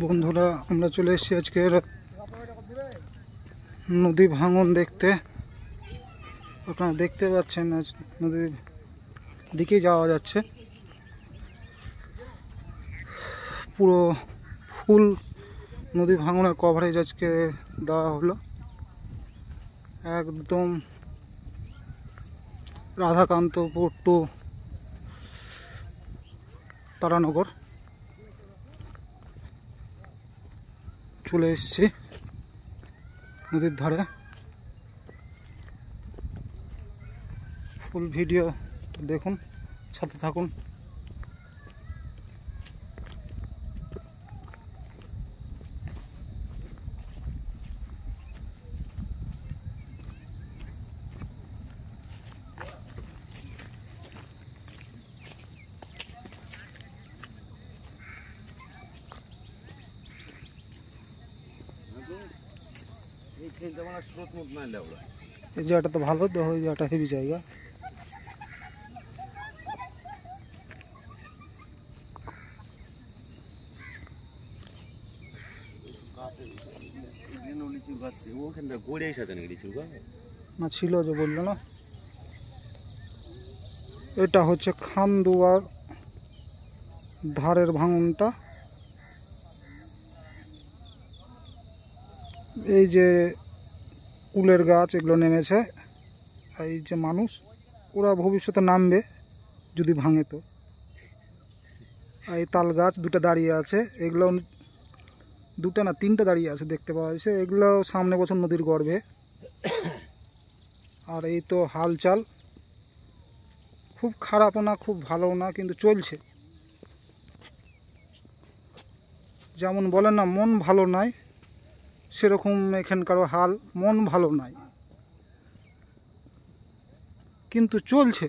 বন্ধুরা আমরা চলে এসেছি আজকের নদী ভাঙন দেখতে। আপনারা দেখতে পাচ্ছেন আজ নদীর দিকে যাওয়া যাচ্ছে, পুরো ফুল নদী ভাঙনের কভারেজ আজকে দেওয়া হলো। একদম রাধাকান্তপুর টু তারানগর চলে এসেছি নদীর ধারে। ফুল ভিডিও দেখুন, সাথে থাকুন। এই জায়গাটা তো ভালো, দেখো এই জায়গাটা হেভি জায়গা। না ছিল যে বললো না, এটা হচ্ছে খানদুয়ার ধারের ভাঙনটা। এই যে কুলের গাছ এগুলো নেমেছে, এই যে মানুষ ওরা ভবিষ্যতে নামবে যদি ভাঙে। তো এই তাল গাছ দুটো দাঁড়িয়ে আছে, এগুলো দুটো না তিনটে দাঁড়িয়ে আছে দেখতে পাওয়া যাচ্ছে। এগুলো সামনে বছর নদীর গর্ভে। আর এই তো হালচাল, খুব খারাপও না খুব ভালো না, কিন্তু চলছে। যেমন বলেন না মন ভালো নাই, সেরকম এখানকারও হাল, মন ভালো নাই কিন্তু চলছে,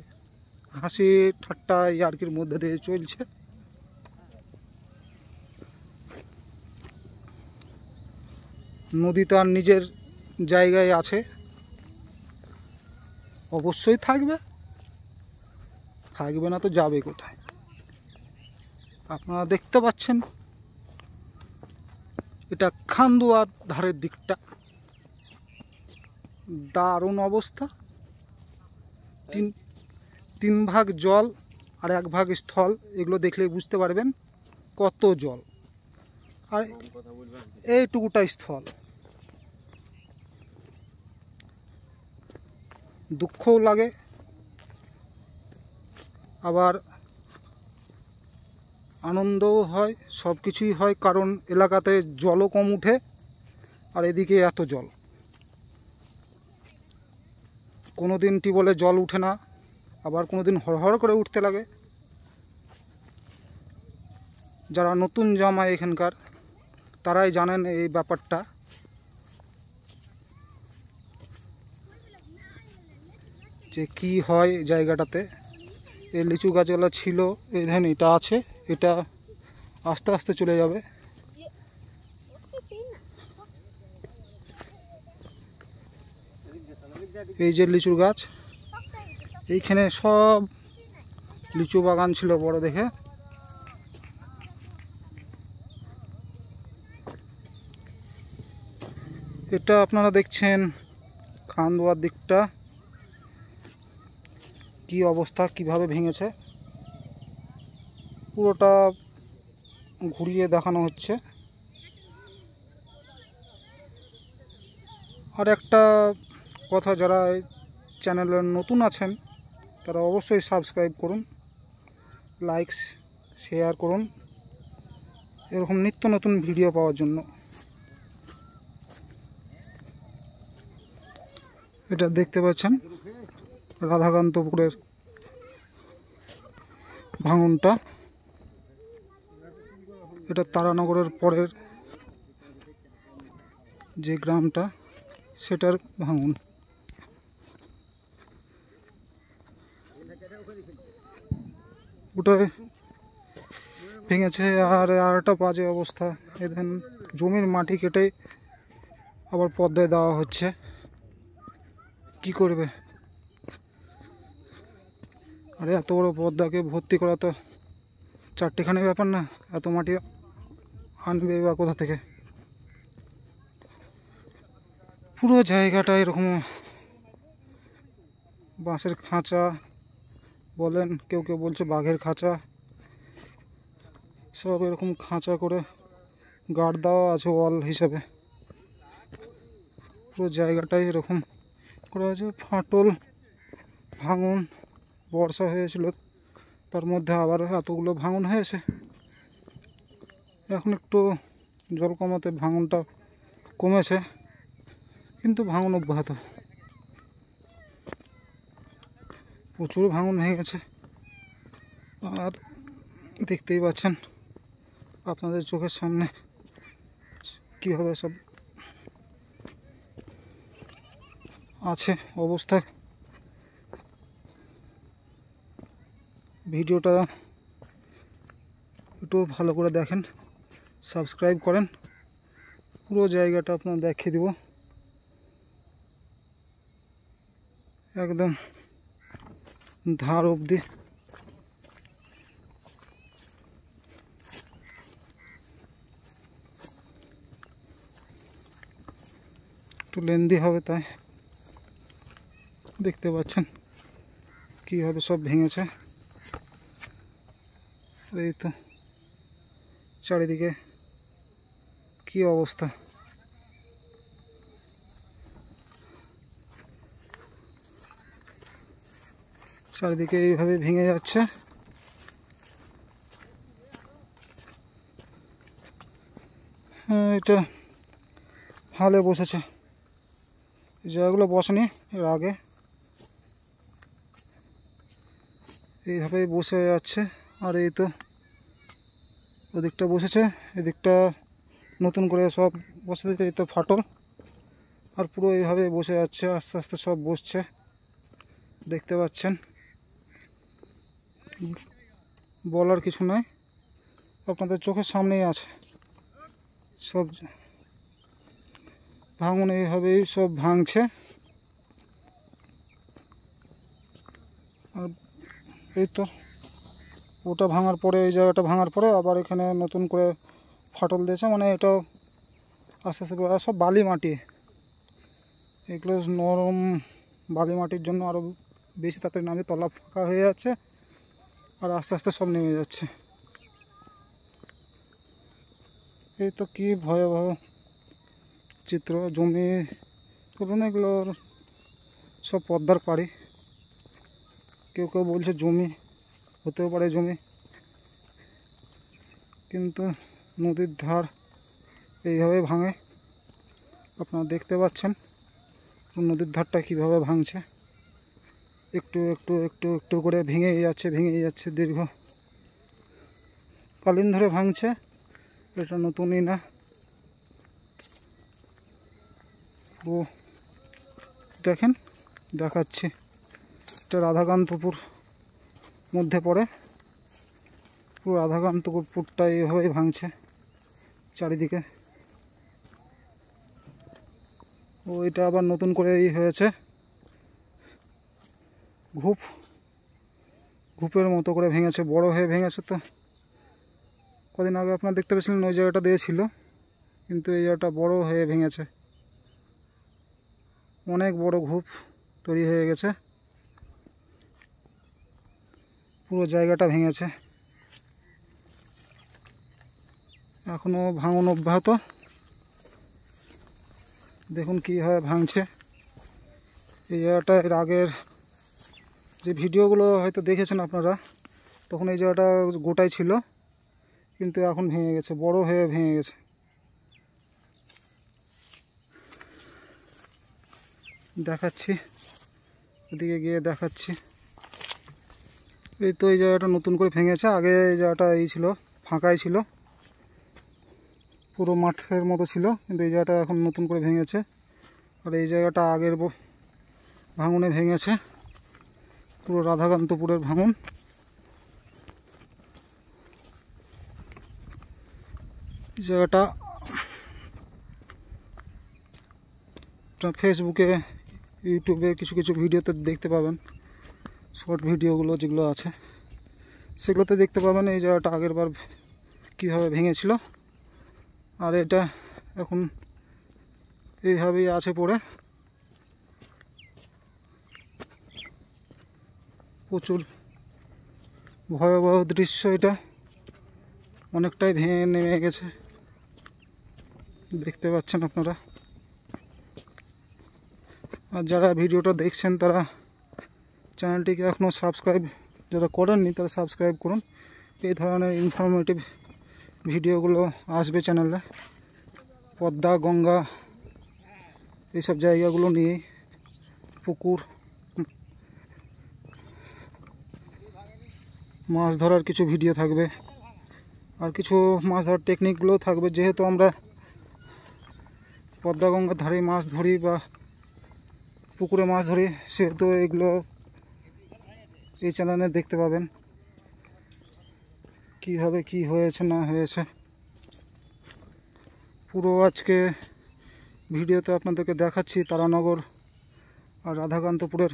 হাসি ঠাট্টা ইয়ার্কির মধ্যে দিয়ে চলছে। নদী তার নিজের জায়গায় আছে, অবশ্যই থাকবে, থাকবে না তো যাবে কোথায়। আপনারা দেখতে পাচ্ছেন এটা খানদুয়ার ধারের দিকটা, দারুণ অবস্থা। তিন ভাগ জল আর এক ভাগ স্থল, এগুলো দেখলেই বুঝতে পারবেন কত জল, আর এইটুকুটা স্থল। দুঃখও লাগে, আবার আনন্দও হয়, সব কিছুই হয়, কারণ এলাকাতে জলও কম উঠে আর এদিকে এত জল। কোনো দিন টিউবওয়েলে জল উঠে না, আবার কোনো দিন হড়হড় করে উঠতে লাগে। যারা নতুন জামাই এখানকার তারাই জানেন এই ব্যাপারটা। যে কি হয় জায়গাটাতে। এই লিচু গাছগুলো ছিল, এই ধরেন এটা আছে, এটা আস্তে আস্তে চলে যাবে। এই যে লিচুর গাছ, এইখানে সব লিচু বাগান ছিল বড় দেখে। এটা আপনারা দেখছেন খানদুয়ার দিকটা কি অবস্থা, কিভাবে ভেঙেছে পুরোটা ঘুরিয়ে দেখানো হচ্ছে। আর একটা কথা, যারা চ্যানেলে নতুন আছেন তারা অবশ্যই সাবস্ক্রাইব করুন, লাইক শেয়ার করুন এরকম নিত্য নতুন ভিডিও পাওয়ার জন্য। এটা দেখতে পাচ্ছেন রাধাকান্তপুরের ভাঙনটা, এটা তারানগরের পরের যে গ্রামটা সেটার ভাঙন। ওটাই ভেঙেছে। আর একটা বাজে অবস্থা, এখানে জমির মাটি কেটে আবার পদ্মায় দেওয়া হচ্ছে, কি করবে। আরে এত বড় পদ্মাকে ভর্তি করা তো চারটেখানি ব্যাপার না, এত মাটি আনবে বা কোথা থেকে। পুরো জায়গাটা এরকম বাঁশের খাঁচা বলেন, কেউ কেউ বলছে বাঘের খাঁচা, সব এরকম খাঁচা করে গার্ড দেওয়া আছে ওয়াল হিসাবে। পুরো জায়গাটাই এরকম করা আছে। ফাটল ভাঙন বর্ষা হয়েছিল, তার মধ্যে আবার এতগুলো ভাঙন হয়েছে। এখন একটু জল কমাতে ভাঙনটা কমেছে, কিন্তু ভাঙন অব্যাহত। প্রচুর ভাঙন হয়ে গেছে। আর দেখতেই পাচ্ছেন আপনাদের চোখের সামনে কীভাবে সব আছে অবস্থা। ভিডিওটা একটু ভালো করে দেখেন, সাবস্ক্রাইব করেন। পুরো জায়গাটা আপনার দেখিয়ে দিব একদম ধার অবধি। একটু লেন্দি হবে, তাই দেখতে পাচ্ছেন কীভাবে সব ভেঙেছে। এই তো চারিদিকে কি অবস্থা। চারিদিকে এইভাবে ভেঙে যাচ্ছে। এটা হালে বসেছে, এই জায়গাগুলো বসেনি এর আগে, এইভাবেই বসে যাচ্ছে। আর এই তো ওদিকটা বসেছে, এদিকটা নতুন করে সব বসে দিতে। এই তো ফাটল, আর পুরো এইভাবে বসে যাচ্ছে, আস্তে আস্তে সব বসছে, দেখতে পাচ্ছেন। বলার কিছু নাই, আপনাদের চোখের সামনেই আছে সব ভাঙন। এইভাবেই সব ভাঙছে। আর এই তো ওটা ভাঙার পরে, এই জায়গাটা ভাঙার পরে আবার এখানে নতুন করে ফাটল দিয়েছে। মানে এটাও আস্তে আস্তে সব বালি মাটি, এগুলো নরম বালি মাটির জন্য আরও বেশি তাড়াতাড়ি নামে, তলা ফাঁকা হয়ে যাচ্ছে আর আস্তে আস্তে সব নেমে যাচ্ছে। এই তো কি ভয়াবহ চিত্র। জমি বলুন, এগুলোর সব পদ্মার পাড়ি। কেউ কেউ বলছে জমি, হতেও পারে জমি, কিন্তু নদীর ধার এইভাবে ভাঙে। আপনারা দেখতে পাচ্ছেন নদীর ধারটা কীভাবে ভাঙছে। একটু একটু একটু একটু করে ভেঙেই যাচ্ছে দীর্ঘ কালীন ধরে ভাঙছে। এটা নতুনই না, পুরো দেখেন দেখাচ্ছি। এটা রাধাকান্তপুর মধ্যে পড়ে। পুরো রাধাকান্তপুরটা এইভাবেই ভাঙছে চারিদিকে। ও এটা আবার নতুন করে হয়েছে ঘুপের মতো করে ভেঙেছে, বড় হয়ে ভেঙেছে। তো কদিন আগে আপনারা দেখতে পেয়েছিলেন ওই জায়গাটা দিয়েছিল, কিন্তু এই জায়গাটা বড় হয়ে ভেঙেছে। অনেক বড় ঘুপ তৈরি হয়ে গেছে, পুরো জায়গাটা ভেঙেছে। এখনো ভাঙন অব্যাহত, দেখুন কীভাবে ভাঙছে। এই জায়গাটা এর আগের যে ভিডিওগুলো হয়তো দেখেছেন আপনারা, তখন এই জায়গাটা গোটাই ছিল, কিন্তু এখন ভেঙে গেছে, বড় হয়ে ভেঙে গেছে। দেখাচ্ছি, ওদিকে গিয়ে দেখাচ্ছি। এই তো এই জায়গাটা নতুন করে ভেঙেছে। আগে এই জায়গাটা এই ছিল, ফাঁকাই ছিল, পুরো মাঠের মতো ছিল, কিন্তু এই জায়গাটা এখন নতুন করে ভেঙেছে। আর এই জায়গাটা আগের ভাঙনে ভেঙেছে, পুরো রাধাকান্তপুরের ভাঙন। এই জায়গাটা ফেসবুকে, ইউটিউবে কিছু কিছু ভিডিওতে দেখতে পাবেন, শর্ট ভিডিওগুলো যেগুলো আছে সেগুলোতে দেখতে পাবেন এই জায়গাটা আগের বার কীভাবে ভেঙেছিল। আর এটা এখন এইভাবেই আছে পড়ে। প্রচুর ভয়াবহ দৃশ্য এটা, অনেকটাই ভেঙে নেমে গেছে, দেখতে পাচ্ছেন আপনারা। আর যারা ভিডিওটা দেখছেন তারা চ্যানেলটিকে এখনও সাবস্ক্রাইব যারা করেননি তারা সাবস্ক্রাইব করুন। এই ধরনের ইনফরমেটিভ ভিডিওগুলো আসবে চ্যানেলে, পদ্মা গঙ্গা এইসব জায়গাগুলো নিয়ে, পুকুর, মাছ ধরার কিছু ভিডিও থাকবে, আর কিছু মাছ ধরার টেকনিকগুলো থাকবে। যেহেতু আমরা পদ্মা গঙ্গার ধারে মাছ ধরি বা পুকুরে মাছ ধরি, সেহেতু এগুলো এই চ্যানেলে দেখতে পাবেন কীভাবে কি হয়েছে না হয়েছে। পুরো আজকে ভিডিওতে আপনাদেরকে দেখাচ্ছি তারানগর আর রাধাকান্তপুরের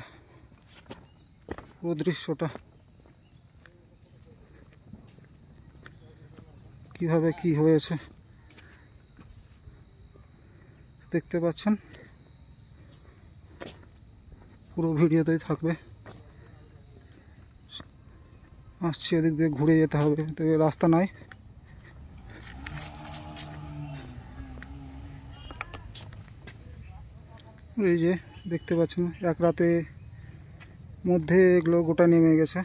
পুরো দৃশ্যটা, কিভাবে কি হয়েছে দেখতে পাচ্ছেন। পুরো ভিডিওতেই থাকবে। আসছি, এদিক দিয়ে ঘুরে যেতে হবে, তো রাস্তা নাই। এই যে দেখতে পাচ্ছেন এক রাতে মধ্যে এগুলো গোটা নেমে গেছে।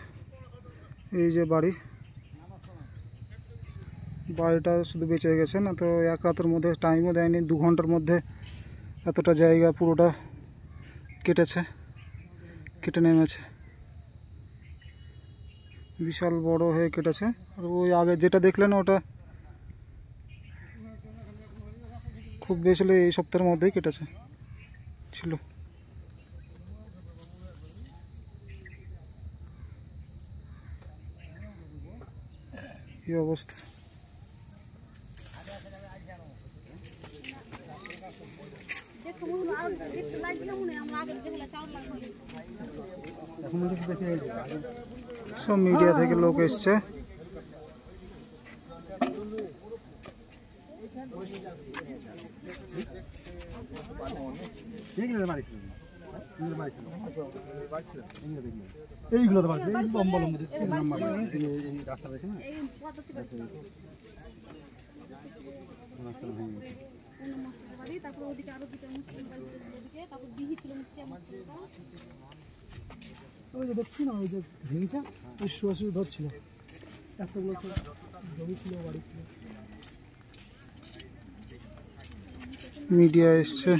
এই যে বাড়িটা শুধু বেঁচে গেছে, না তো এক রাতের মধ্যে, টাইমও দেয়নি, 2 ঘন্টার মধ্যে এতটা জায়গা পুরোটা কেটে নেমেছে। বিশাল বড় হয়ে কেটেছে। আর ওই আগে যেটা দেখলেন ওটা খুব বেশি হলে এই সপ্তাহের মধ্যেই কেটেছে ছিল। এই অবস্থা। সব মিডিয়া থেকে লোক এসছে। এইগুলো তো লম্বা লম্বা দিচ্ছে, রাস্তা রয়েছে না, তারপর ওদিকে আরো দুটো মুসলিম বাড়ি ছিল, ওদিকে তারপর বিহি ছিল নিচে ওই যে দেখছি না, ওই যে ভেঙেছে, ওই শুয়ে ধরছিল, এতগুলো জমি ছিল, বাড়ি ছিল। মিডিয়া এসছে।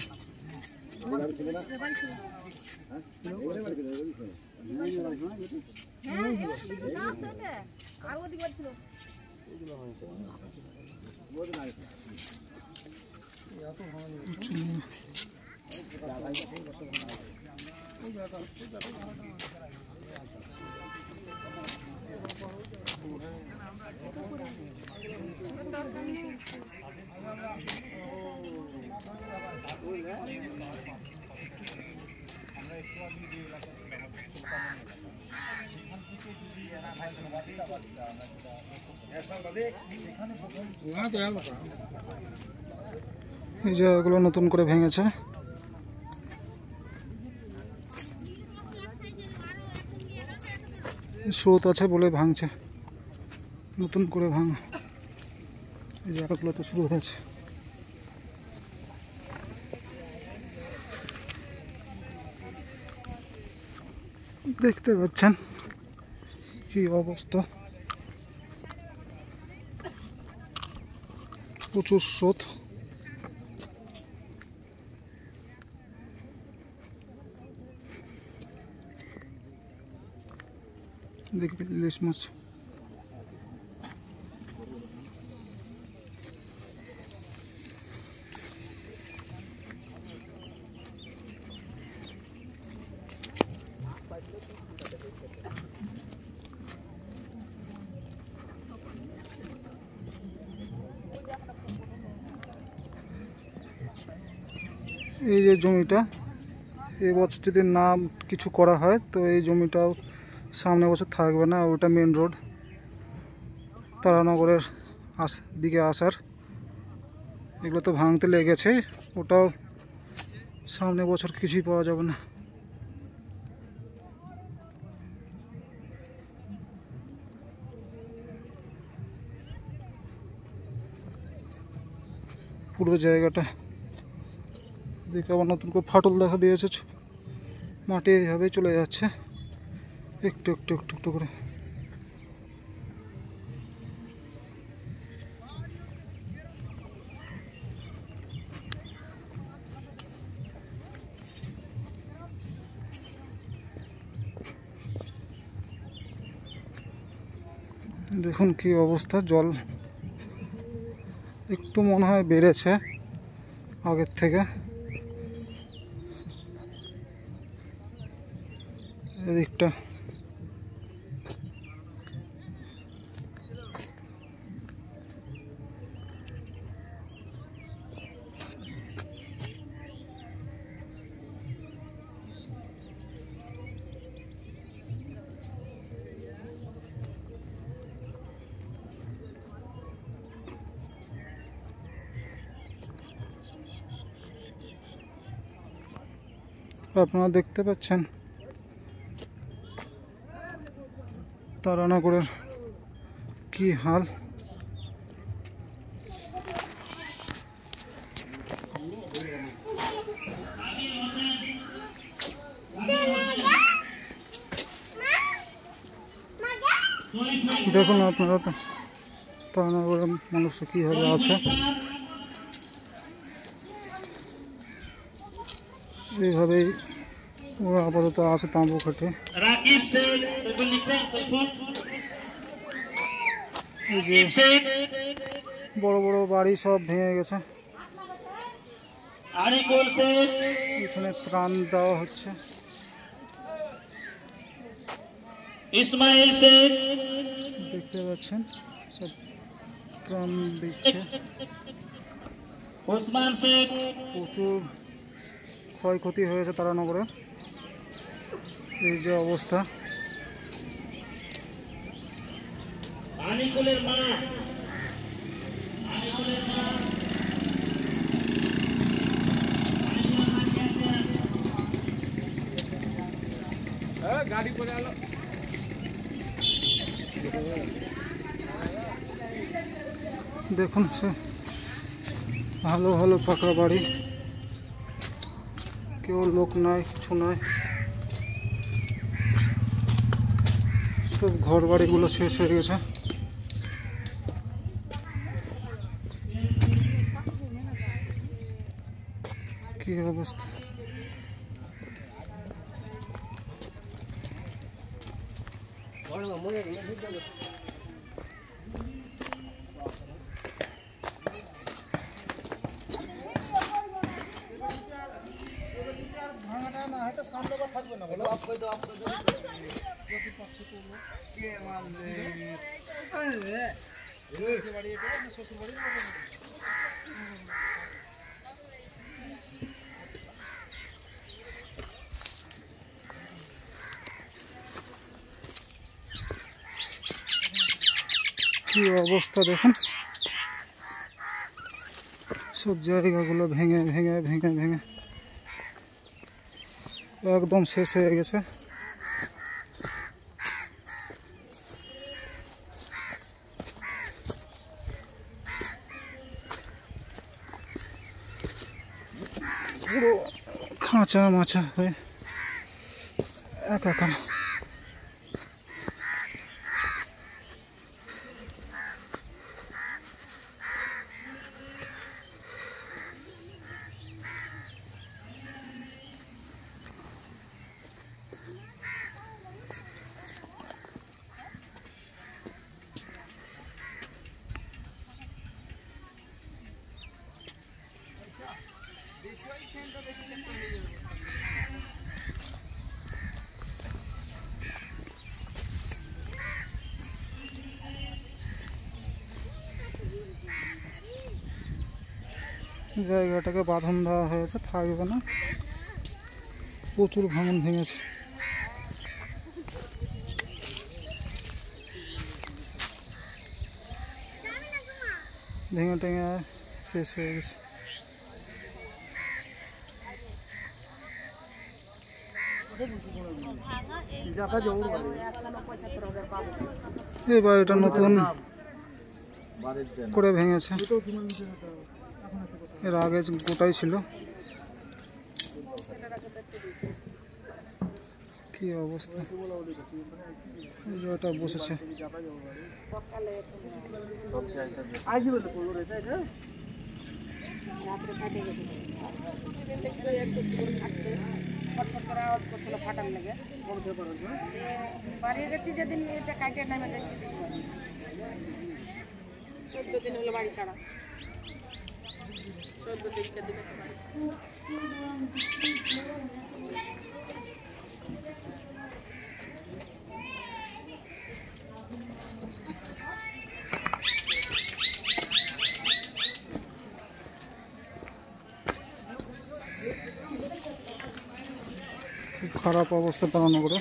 এই জায়গাগুলো নতুন করে ভেঙেছে। স্রোত আছে বলে ভাঙছে, নতুন করে ভাঙা। এই জায়গাগুলো তো শুরু হয়েছে। দেখতে পাচ্ছেন কি অবস্থা, প্রচুর স্রোত। দেখবেন ইলিশ মাছ। এই যে জমিটা, এবছর যদি না কিছু করা হয় তো এই জমিটাও সামনে বছর থাকবে না। ওটা মেন রোড তারানগরের দিকে আসার। এগুলো তো ভাঙতে লেগেছে, ওটাও সামনে বছর কিছুই পাওয়া যাবে না। পুরো জায়গাটা দেখে আবার নতুন করে ফাটল দেখা দিয়েছে, মাটি এইভাবেই চলে যাচ্ছে একটু একটু একটু একটু করে। দেখুন কি অবস্থা, জল একটু মনে হয় বেড়েছে আগের থেকে। এদিকটা আপনারা দেখতে পাচ্ছেন তারানগরের কি হাল। দেখুন আপনারা তো তারানগরের মানুষরা কীভাবে আছে, এইভাবেই ওরা আপাতত আছে তাঁবু খাটে। এই যে বড় বড় বাড়ি সব ভেঙে গেছে, এখানে ত্রাণ দেওয়া হচ্ছে। দেখতে পাচ্ছেন সব ত্রাণ দিচ্ছে। প্রচুর ক্ষয়ক্ষতি হয়েছে তারানগরে, এই যে অবস্থা। গাড়ি করে আলো দেখুন সে ভালো ভালো পাকা বাড়ি, কেউ লোক নাই, কিছু নাই, সব ঘর বাড়িগুলো শেষ হয়ে গেছে। কি অবস্থা, কি অবস্থা দেখুন, সব জায়গাগুলো ভেঙে ভেঙে ভেঙে ভেঙে একদম শেষ হয়ে গেছে। পুরো খাঁচা মাচা হয়ে একাকার। জায়গাটাকে বাঁধন দেওয়া হয়েছে, থাকবে না, প্রচুর ভাঙন ভেঙেছে। ভেঙে টেঙে শেষ হয়ে গেছে। এই বাড়িটা নতুন করে ভেঙেছে, এর আগে গোটাই ছিল। কি অবস্থা, এই জায়গাটা বসেছে। বাড়ি গেছি যেদিন এটা কাইটে নামে যায় সেদিন 14 দিন হলো বাড়ি ছাড়া। 14 দিনকে দিবে খুব খারাপ অবস্থা তারানগরে।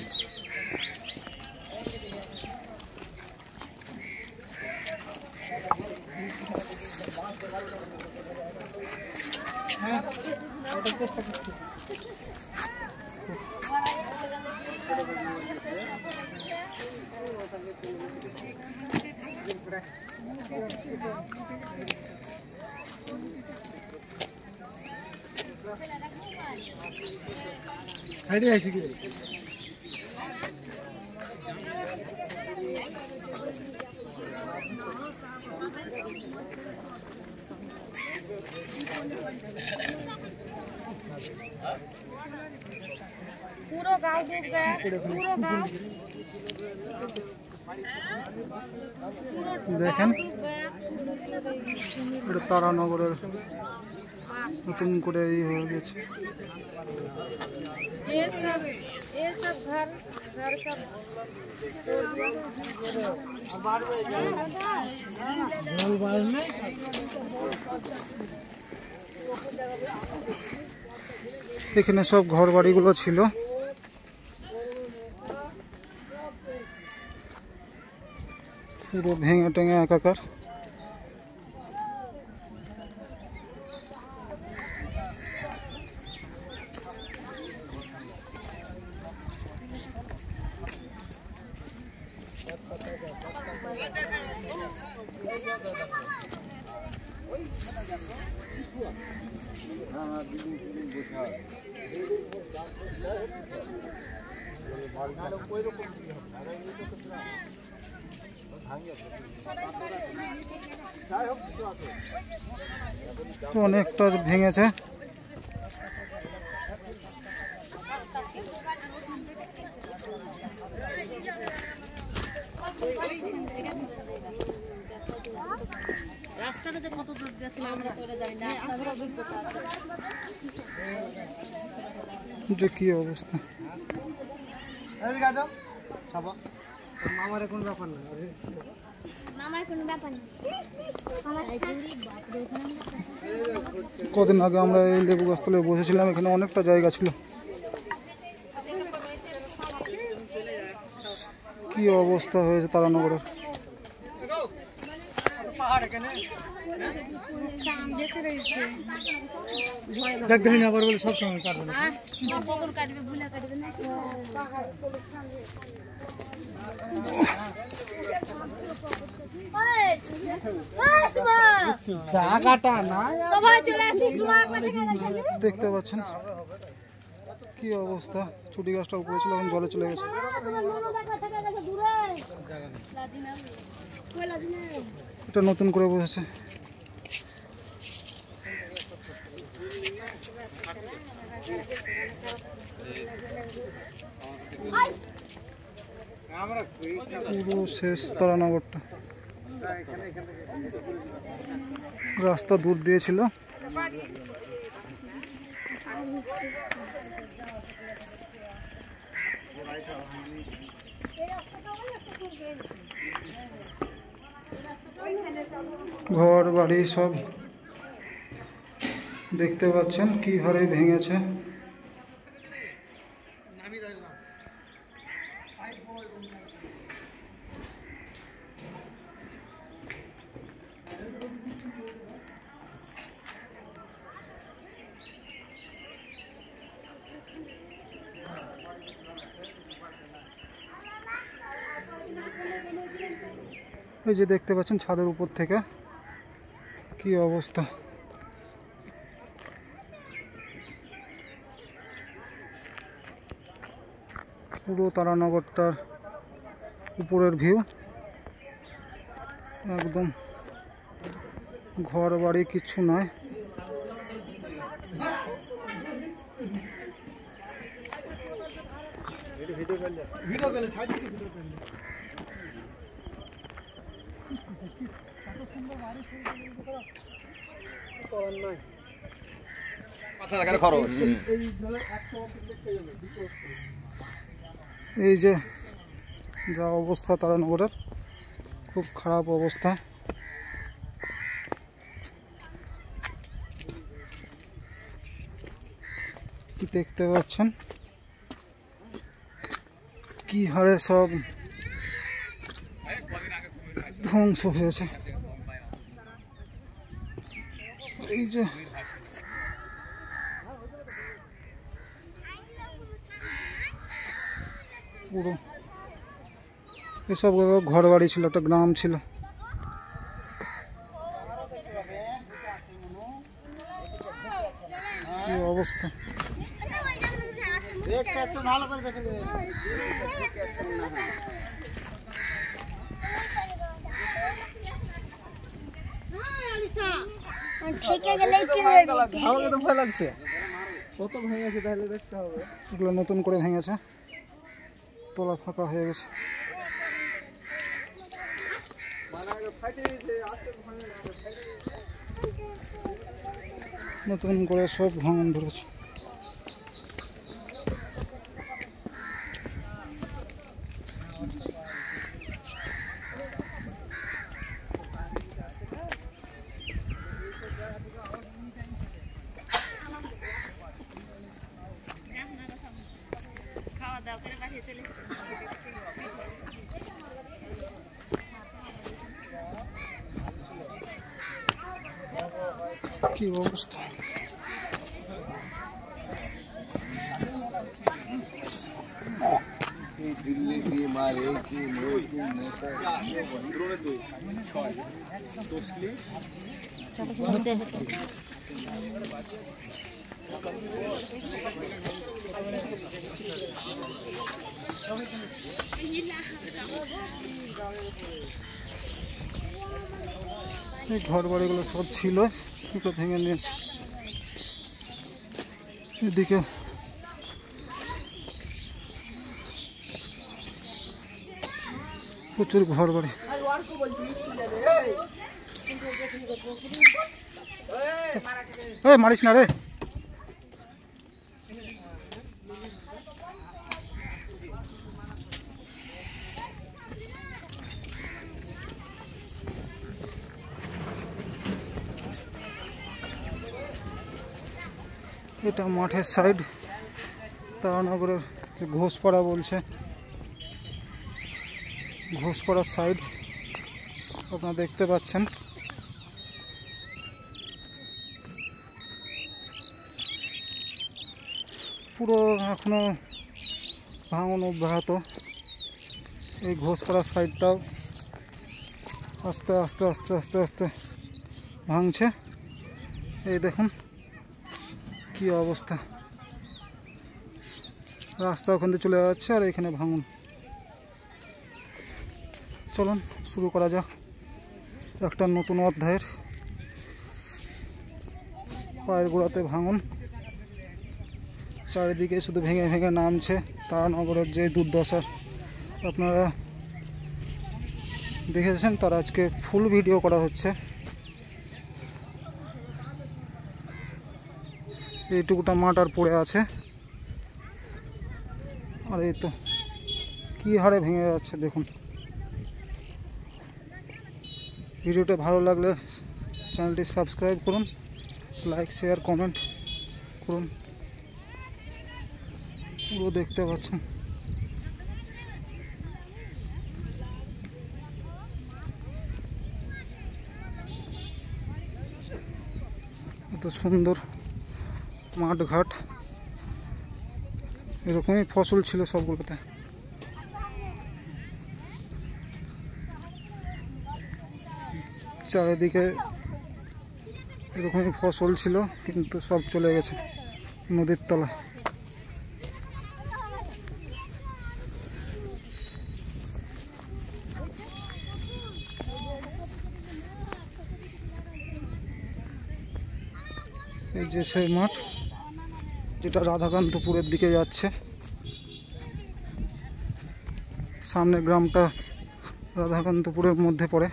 पूरा गांव डूब गया, पूरा गांव দেখেন डूब गया। এটা তারানগরের নতুন করে এই হয়ে গেছে। ये सब घर सब এখানে সব ঘর বাড়িগুলো ছিল, পুরো ভেঙে টেঙে একাকার। অনেকটা ভেঙেছে। রাস্তাটাতে কত দূর গেছিলাম আমরা তো ওটা জানি না। আপনাদের অভিজ্ঞতা আছে? যে কি অবস্থা, মামার এখন ব্যাপার না। আমার কোনো ব্যাপার না। কদিন আগে আমরা এই লেবু গাছতলে বসেছিলাম, এখানে অনেকটা জায়গা ছিল। কি অবস্থা হয়েছে তারানগরের। দেখ দেখি আবার বলে সব সময় কাটবে না। কখন কাটবে, ভুলে কাটবে না। চা কাটা না, সবাই চলে আসি সুমা দেখতে পাচ্ছেন কি অবস্থা। ছুটি গাছটা উপরে ছিল, এখন জলে চলে গেছে। এটা নতুন করে বসেছে। পুরো শেষ তারানগরটা। রাস্তা দূর দিয়েছিল, ঘর বাড়ি সব দেখতে পাচ্ছেন কি হারে ভেঙেছে। এই যে দেখতে পাচ্ছেন ছাদের উপর থেকে কি অবস্থা। পুরো তারানগরটার উপরের ভিউ, একদম ঘর বাড়ি কিচ্ছু নয়। এই যে যা অবস্থা তারানগরের, খুব খারাপ অবস্থা। দেখতে পাচ্ছেন কি হারে সব ধ্বংস হয়েছে। এই যে পুরো এসব ঘর বাড়ি ছিল, একটা গ্রাম ছিল। কি অবস্থা। এগুলো নতুন করে ভেঙেছে, তোলা ফাঁকা হয়ে গেছে। নতুন করে সব ভাঙন ধরেছে। খাওয়া দাওয়া করে বাড়ি চলে কি অবস্থা। दिल्ली की मारे की नेता এই ঘর বাড়িগুলো সব ছিল, দুটো ভেঙে নিয়েছে। এদিকে প্রচুর ঘর বাড়ি। মারিস না রে। এটা মাঠের সাইড, তারানগরের ঘোষপাড়া বলছে, ঘোষপাড়ার সাইড আপনারা দেখতে পাচ্ছেন। পুরো এখনো ভাঙন অব্যাহত। এই ঘোষপাড়ার সাইডটাও আস্তে আস্তে আস্তে আস্তে আস্তে ভাঙছে। এই দেখুন কি অবস্থা, রাস্তা ওখান থেকে চলে যাচ্ছে আর এখানে ভাঙন। চলুন শুরু করা যাক একটা নতুন অধ্যায়ের। পায়ের গোড়াতে ভাঙন, চারিদিকে শুধু ভেঙে ভেঙে নামছে। তারানগরের যে দুর্দশা আপনারা দেখেছেন, তার আজকে ফুল ভিডিও করা হচ্ছে। এইটুকুটা মাঠ আর পড়ে আছে, আর এই তো কি হারে ভেঙে যাচ্ছে দেখুন। ভিডিওটা ভালো লাগলে চ্যানেলটি সাবস্ক্রাইব করুন, লাইক শেয়ার কমেন্ট করুন। পুরো দেখতে পাচ্ছেন এত সুন্দর মাঠ ঘাট, এরকমই ফসল ছিল সবগুলোতে। চারিদিকে এরকমই ফসল ছিল, কিন্তু সব চলে গেছে নদীর তলায়। এই যে সেই মাঠ যেটা রাধাকান্তপুরের দিকে যাচ্ছে। সামনের গ্রামটা রাধাকান্তপুরের মধ্যে পড়ে।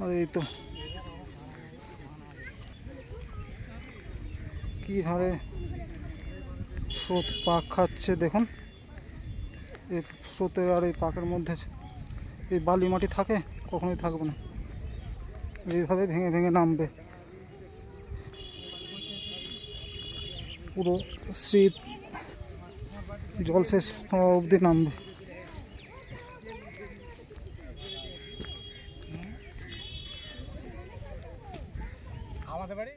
আর এই তো কিভাবে স্রোত পাক খাচ্ছে দেখুন। এই স্রোতে আর এই পাকের মধ্যে এই বালি মাটি থাকে, কখনোই থাকবে না, এইভাবে ভেঙে ভেঙে নামবে। পুরো শীত জল শেষ হওয়া অবধি নামবে। আমাদের বাড়ি